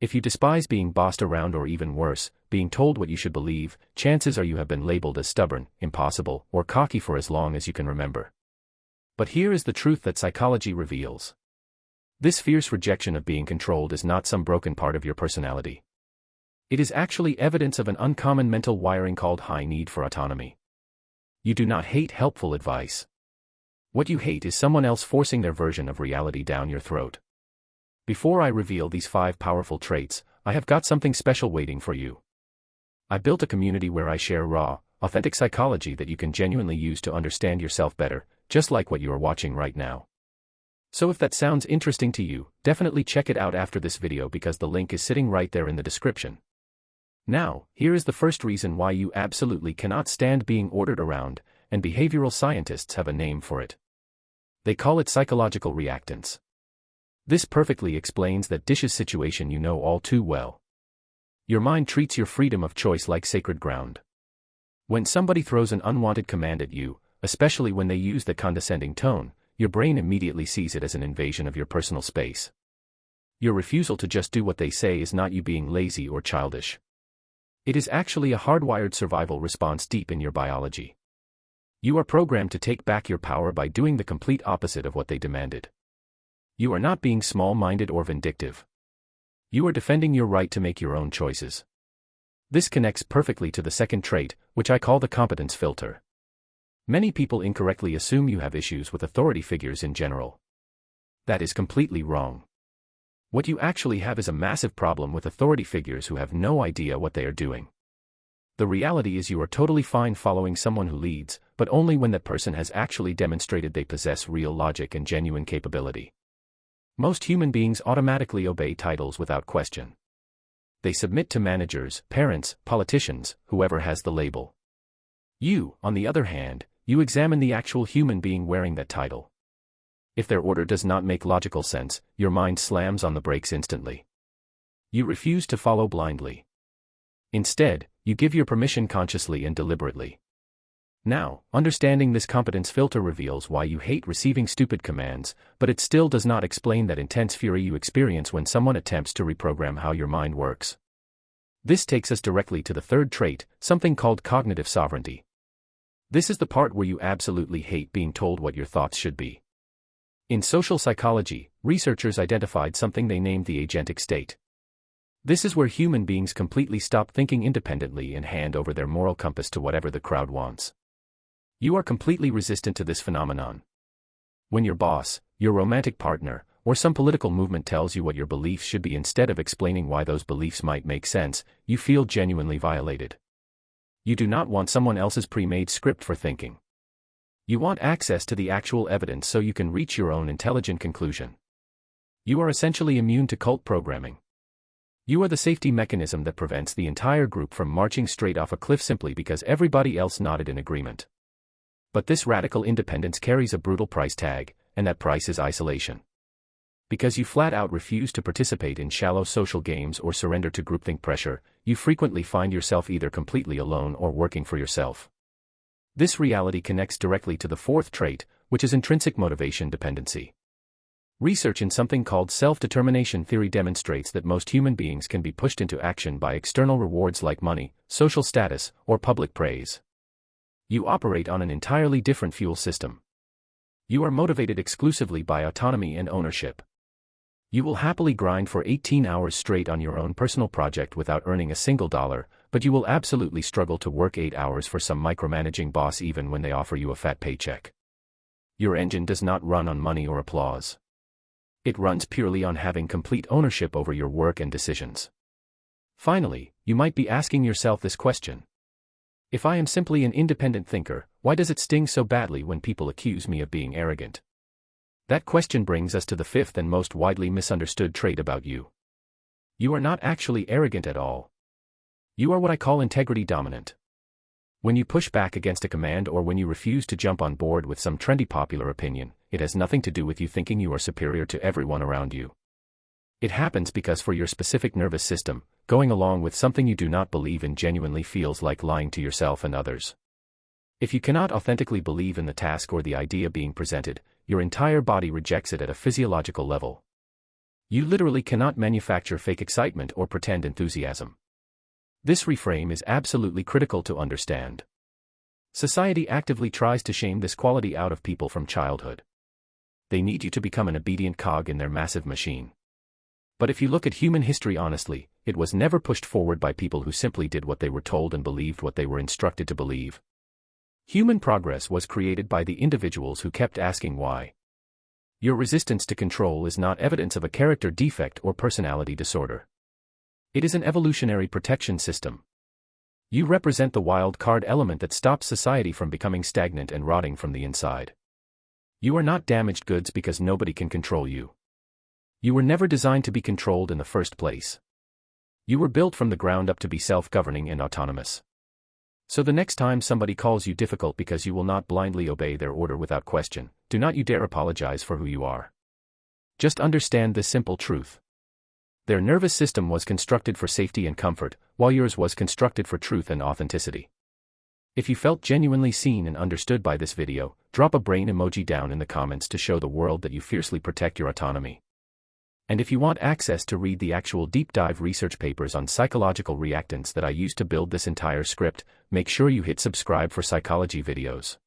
If you despise being bossed around or even worse, being told what you should believe, chances are you have been labeled as stubborn, impossible, or cocky for as long as you can remember. But here is the truth that psychology reveals. This fierce rejection of being controlled is not some broken part of your personality. It is actually evidence of an uncommon mental wiring called high need for autonomy. You do not hate helpful advice. What you hate is someone else forcing their version of reality down your throat. Before I reveal these 5 powerful traits, I have got something special waiting for you. I built a community where I share raw, authentic psychology that you can genuinely use to understand yourself better, just like what you are watching right now. So if that sounds interesting to you, definitely check it out after this video because the link is sitting right there in the description. Now, here is the first reason why you absolutely cannot stand being ordered around, and behavioral scientists have a name for it. They call it psychological reactance. This perfectly explains that Deci's situation you know all too well. Your mind treats your freedom of choice like sacred ground. When somebody throws an unwanted command at you, especially when they use the condescending tone, your brain immediately sees it as an invasion of your personal space. Your refusal to just do what they say is not you being lazy or childish. It is actually a hardwired survival response deep in your biology. You are programmed to take back your power by doing the complete opposite of what they demanded. You are not being small-minded or vindictive. You are defending your right to make your own choices. This connects perfectly to the second trait, which I call the competence filter. Many people incorrectly assume you have issues with authority figures in general. That is completely wrong. What you actually have is a massive problem with authority figures who have no idea what they are doing. The reality is you are totally fine following someone who leads, but only when that person has actually demonstrated they possess real logic and genuine capability. Most human beings automatically obey titles without question. They submit to managers, parents, politicians, whoever has the label. You, on the other hand, you examine the actual human being wearing that title. If their order does not make logical sense, your mind slams on the brakes instantly. You refuse to follow blindly. Instead, you give your permission consciously and deliberately. Now, understanding this competence filter reveals why you hate receiving stupid commands, but it still does not explain that intense fury you experience when someone attempts to reprogram how your mind works. This takes us directly to the third trait, something called cognitive sovereignty. This is the part where you absolutely hate being told what your thoughts should be. In social psychology, researchers identified something they named the agentic state. This is where human beings completely stop thinking independently and hand over their moral compass to whatever the crowd wants. You are completely resistant to this phenomenon. When your boss, your romantic partner, or some political movement tells you what your beliefs should be instead of explaining why those beliefs might make sense, you feel genuinely violated. You do not want someone else's pre-made script for thinking. You want access to the actual evidence so you can reach your own intelligent conclusion. You are essentially immune to cult programming. You are the safety mechanism that prevents the entire group from marching straight off a cliff simply because everybody else nodded in agreement. But this radical independence carries a brutal price tag, and that price is isolation. Because you flat out refuse to participate in shallow social games or surrender to groupthink pressure, you frequently find yourself either completely alone or working for yourself. This reality connects directly to the fourth trait, which is intrinsic motivation dependency. Research in something called self-determination theory demonstrates that most human beings can be pushed into action by external rewards like money, social status, or public praise. You operate on an entirely different fuel system. You are motivated exclusively by autonomy and ownership. You will happily grind for 18 hours straight on your own personal project without earning a single dollar, but you will absolutely struggle to work 8 hours for some micromanaging boss even when they offer you a fat paycheck. Your engine does not run on money or applause. It runs purely on having complete ownership over your work and decisions. Finally, you might be asking yourself this question. If I am simply an independent thinker, why does it sting so badly when people accuse me of being arrogant? That question brings us to the fifth and most widely misunderstood trait about you. You are not actually arrogant at all. You are what I call integrity dominant. When you push back against a command or when you refuse to jump on board with some trendy popular opinion, it has nothing to do with you thinking you are superior to everyone around you. It happens because for your specific nervous system, going along with something you do not believe in genuinely feels like lying to yourself and others. If you cannot authentically believe in the task or the idea being presented, your entire body rejects it at a physiological level. You literally cannot manufacture fake excitement or pretend enthusiasm. This reframe is absolutely critical to understand. Society actively tries to shame this quality out of people from childhood. They need you to become an obedient cog in their massive machine. But if you look at human history honestly, it was never pushed forward by people who simply did what they were told and believed what they were instructed to believe. Human progress was created by the individuals who kept asking why. Your resistance to control is not evidence of a character defect or personality disorder. It is an evolutionary protection system. You represent the wild card element that stops society from becoming stagnant and rotting from the inside. You are not damaged goods because nobody can control you. You were never designed to be controlled in the first place. You were built from the ground up to be self-governing and autonomous. So the next time somebody calls you difficult because you will not blindly obey their order without question, do not you dare apologize for who you are. Just understand this simple truth. Their nervous system was constructed for safety and comfort, while yours was constructed for truth and authenticity. If you felt genuinely seen and understood by this video, drop a brain emoji down in the comments to show the world that you fiercely protect your autonomy. And if you want access to read the actual deep dive research papers on psychological reactance that I used to build this entire script, make sure you hit subscribe for psychology videos.